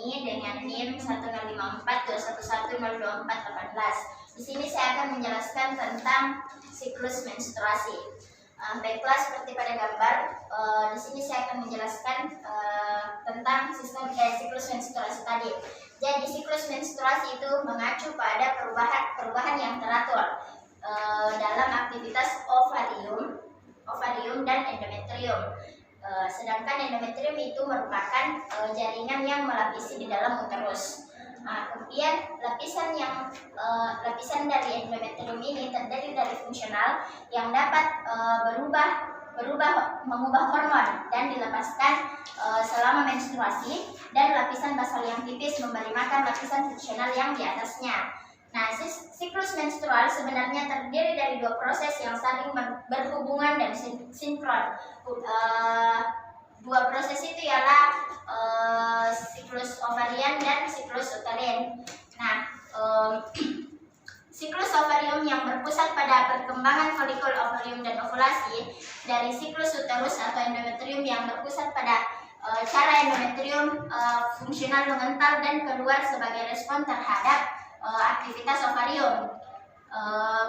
ini dengan NIM 10542110218. Di sini saya akan menjelaskan tentang siklus menstruasi. Baiklah, seperti pada gambar, di sini saya akan menjelaskan tentang siklus menstruasi tadi. Jadi siklus menstruasi itu mengacu pada perubahan yang teratur dalam aktivitas ovarium dan endometrium. Sedangkan endometrium itu merupakan jaringan yang melapisi di dalam uterus. Kemudian lapisan dari endometrium ini terdiri dari fungsional yang dapat mengubah hormon dan dilepaskan selama menstruasi, dan lapisan basal yang tipis memberi makan lapisan fungsional yang di atasnya. Nah, siklus menstrual sebenarnya terdiri dari dua proses yang saling berhubungan dan sinkron. Dua proses itu ialah siklus ovarian dan siklus uterin. Nah, siklus ovarium yang berpusat pada perkembangan folikul ovarium dan ovulasi, dari siklus uterus atau endometrium yang berpusat pada cara endometrium fungsional mengental dan keluar sebagai respon terhadap aktivitas ovarium.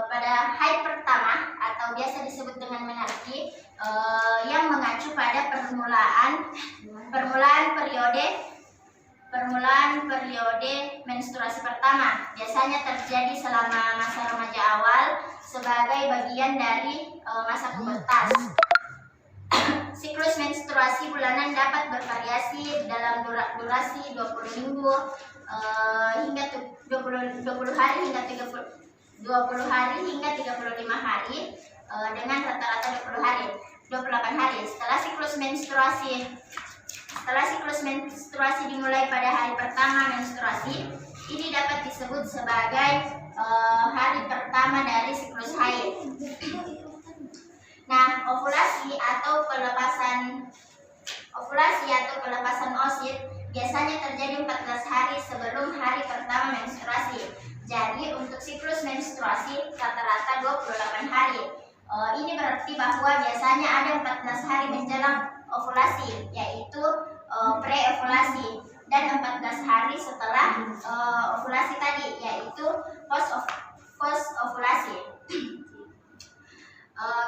Pada haid pertama atau biasa disebut dengan menarki, yang mengacu pada permulaan periode menstruasi pertama, biasanya terjadi selama masa remaja awal sebagai bagian dari masa pubertas. Siklus menstruasi bulanan dapat bervariasi dalam durasi 20 minggu hingga 20 hari hingga 35 hari, dengan rata-rata 28 hari. Setelah siklus menstruasi dimulai pada hari pertama menstruasi, ini dapat disebut sebagai hari pertama dari siklus haid. Nah, ovulasi atau pelepasan oosit biasanya terjadi 14 hari sebelum hari pertama menstruasi. Jadi untuk siklus menstruasi rata-rata 28 hari. Ini berarti bahwa biasanya ada 14 hari menjelang ovulasi, yaitu pre-ovulasi, dan 14 hari setelah ovulasi tadi, yaitu post-ovulasi.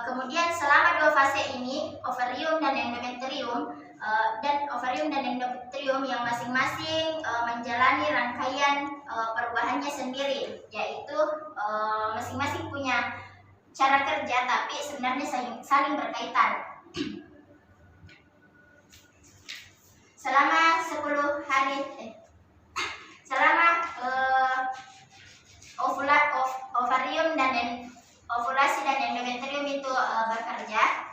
Kemudian selama dua fase ini, ovarium dan endometrium yang masing-masing menjalani rangkaian perubahannya sendiri, yaitu masing-masing punya cara kerja tapi sebenarnya saling berkaitan. Selama 10 hari ovarium dan ovulasi dan endometrium itu bekerja,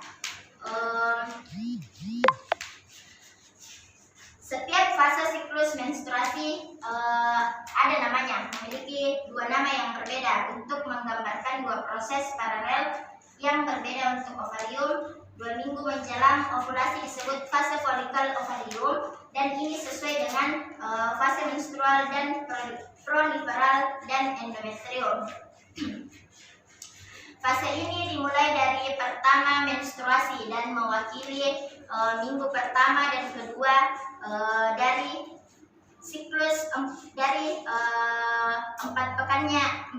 setiap fase siklus menstruasi memiliki dua nama yang berbeda untuk menggambarkan dua proses paralel yang berbeda. Untuk ovarium, 2 minggu menjelang ovulasi disebut fase folikul ovarium, dan ini sesuai dengan fase menstrual dan proliferal dan endometrium. Fase ini dimulai dari pertama menstruasi dan mewakili minggu pertama dan kedua dari siklus dari 4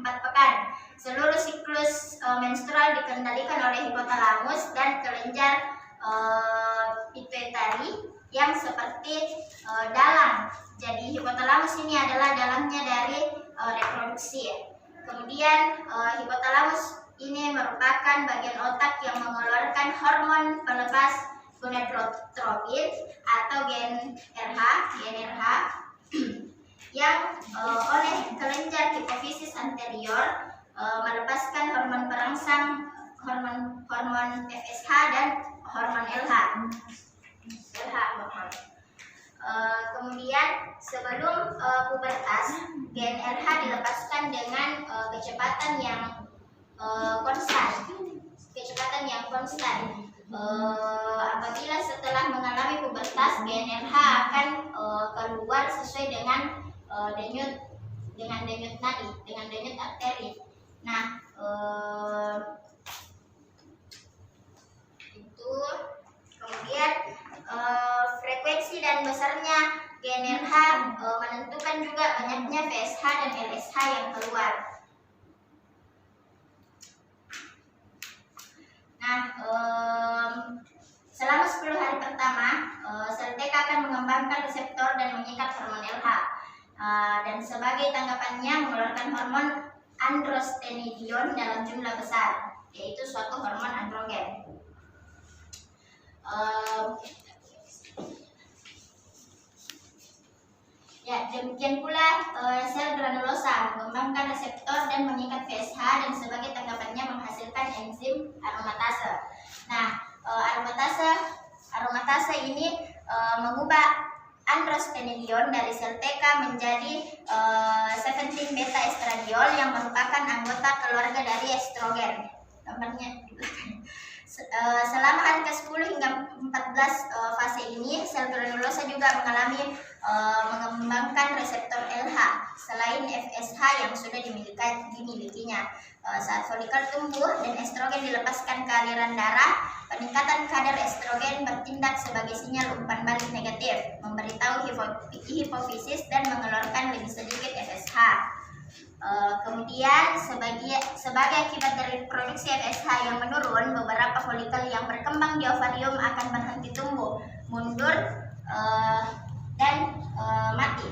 pekan. Seluruh siklus menstrual dikendalikan oleh hipotalamus dan kelenjar pituitari yang seperti dalang. Jadi hipotalamus ini adalah dalangnya dari reproduksi. Kemudian hipotalamus ini merupakan bagian otak yang mengeluarkan hormon pelepas gonadotropin atau GnRH yang oleh kelenjar hipofisis anterior melepaskan hormon perangsang, hormon FSH dan hormon LH. Kemudian sebelum pubertas, GnRH dilepaskan dengan kecepatan yang konstan. Apabila setelah mengalami pubertas, GnRH akan keluar sesuai dengan denyut nadi, dengan denyut arteri. Nah, itu kemudian frekuensi dan besarnya GNRH menentukan juga banyaknya VSH dan LSH yang keluar. Nah, selama 10 hari pertama, sel TK akan mengembangkan reseptor dan mengikat hormon LH. Dan sebagai tanggapannya mengeluarkan hormon androstenedion dalam jumlah besar, yaitu suatu hormon androgen. Ya, demikian pula sel granulosa mengembangkan reseptor dan mengikat VSH dan sebagai tanggapannya menghasilkan enzim aromatase. Nah, aromatase ini mengubah androstenedion dari sel TK menjadi 17 beta estradiol yang merupakan anggota keluarga dari estrogen. Gambarnya di belakang. Selama hari ke-10 hingga 14 fase ini, sel granulosa juga mengalami mengembangkan reseptor LH selain FSH yang sudah dimilikinya. Saat folikel tumbuh dan estrogen dilepaskan ke aliran darah, peningkatan kadar estrogen bertindak sebagai sinyal umpan balik negatif, memberitahu hipofisis dan mengeluarkan lebih sedikit FSH. Kemudian sebagai akibat dari produksi FSH yang menurun, beberapa folikel yang berkembang di ovarium akan berhenti tumbuh, mundur, dan mati.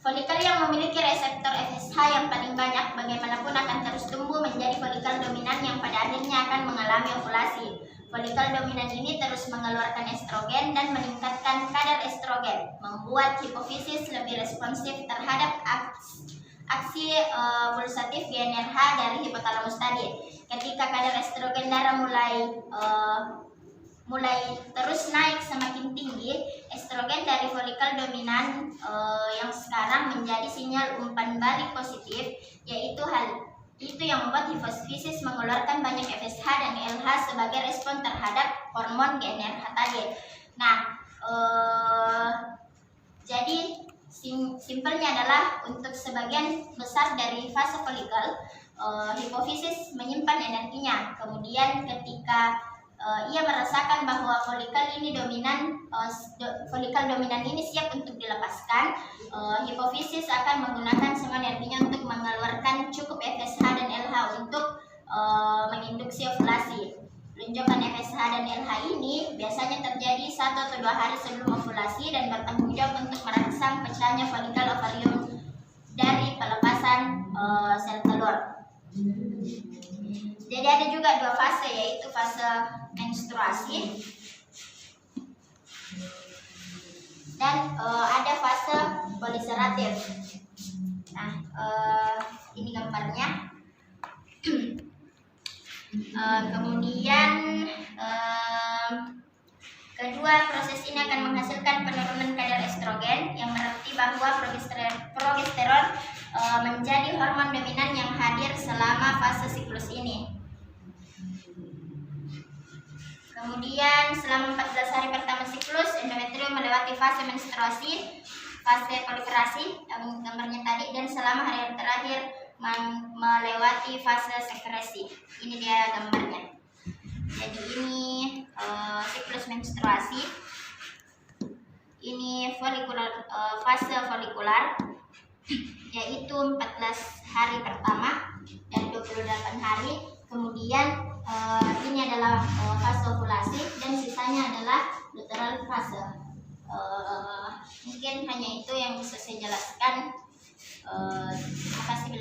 Folikel yang memiliki reseptor FSH yang paling banyak bagaimanapun akan terus tumbuh menjadi folikel dominan yang pada akhirnya akan mengalami ovulasi. Folikel dominan ini terus mengeluarkan estrogen dan meningkatkan kadar estrogen, membuat hipofisis lebih responsif terhadap aksi pulsatif GNRH dari hipotalamus tadi. Ketika kadar estrogen darah mulai terus naik semakin tinggi, estrogen dari folikel dominan yang sekarang menjadi sinyal umpan balik positif, yaitu itu yang membuat hipofisis mengeluarkan banyak FSH dan LH sebagai respon terhadap hormon GNRH tadi. Nah, jadi simpelnya adalah untuk sebagian besar dari fase folikel, hipofisis menyimpan energinya. Kemudian ketika ia merasakan bahwa folikel dominan ini siap untuk dilepaskan, hipofisis akan menggunakan semua energinya untuk mengeluarkan cukup FSH dan LH untuk menginduksi ovulasi. Lonjakan FSH dan LH ini biasanya terjadi 1 atau 2 hari sebelum ovulasi dan bertanggung jawab untuk merangsang pecahnya folikel ovarium dari pelepasan sel telur. Jadi ada juga 2 fase, yaitu fase menstruasi dan ada fase poliseratif. Nah, ini gambarnya. Kemudian kedua proses ini akan menghasilkan penurunan kadar estrogen, yang berarti bahwa progesteron menjadi hormon dominan yang hadir selama fase siklus ini. Kemudian selama 14 hari pertama siklus, endometrium melewati fase menstruasi, fase proliferasi, gambarnya tadi, dan selama hari terakhir melewati fase sekresi. Ini dia gambarnya. Jadi ini siklus menstruasi, ini fase folikular, yaitu 14 hari pertama dan 28 hari. Kemudian ini adalah fase ovulasi dan sisanya adalah luteal fase. Mungkin hanya itu yang bisa saya jelaskan. Terima kasih.